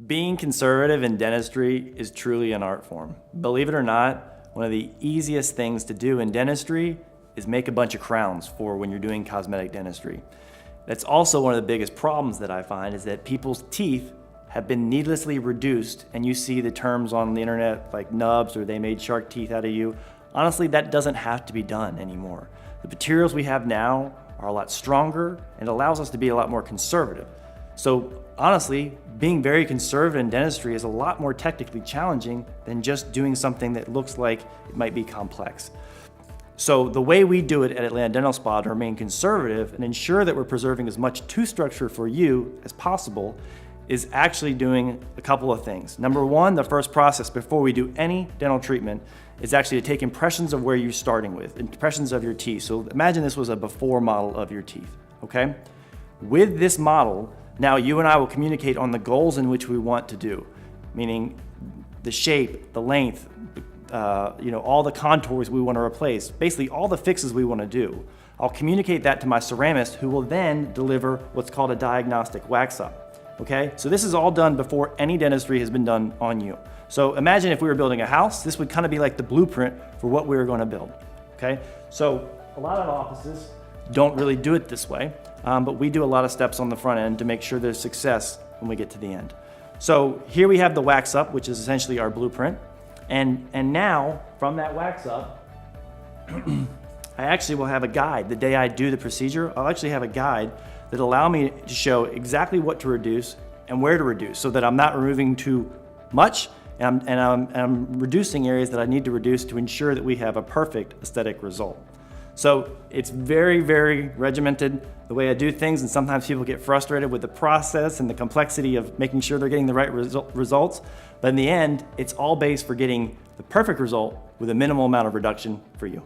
Being conservative in dentistry is truly an art form. Believe it or not, one of the easiest things to do in dentistry is make a bunch of crowns for when you're doing cosmetic dentistry. That's also one of the biggest problems that I find is that people's teeth have been needlessly reduced, and you see the terms on the internet like nubs or they made shark teeth out of you. Honestly, that doesn't have to be done anymore. The materials we have now are a lot stronger and it allows us to be a lot more conservative. So honestly, being very conservative in dentistry is a lot more technically challenging than just doing something that looks like it might be complex. So the way we do it at Atlanta Dental Spa to remain conservative and ensure that we're preserving as much tooth structure for you as possible is actually doing a couple of things. Number one, the first process before we do any dental treatment is actually to take impressions of where you're starting with, impressions of your teeth. So imagine this was a before model of your teeth, okay? With this model, now you and I will communicate on the goals in which we want to do, meaning the shape, the length, all the contours we want to replace, basically all the fixes we want to do. I'll communicate that to my ceramist, who will then deliver what's called a diagnostic wax up. Okay, so this is all done before any dentistry has been done on you. So imagine if we were building a house, this would kind of be like the blueprint for what we were going to build. Okay, so a lot of offices don't really do it this way, but we do a lot of steps on the front end to make sure there's success when we get to the end. So here we have the wax up, which is essentially our blueprint. And now from that wax up, I actually will have a guide. The day I do the procedure, I'll actually have a guide that allow me to show exactly what to reduce and where to reduce so that I'm not removing too much and I'm reducing areas that I need to reduce to ensure that we have a perfect aesthetic result. So it's very, very regimented the way I do things, and sometimes people get frustrated with the process and the complexity of making sure they're getting the right results. But in the end, it's all based for getting the perfect result with a minimal amount of reduction for you.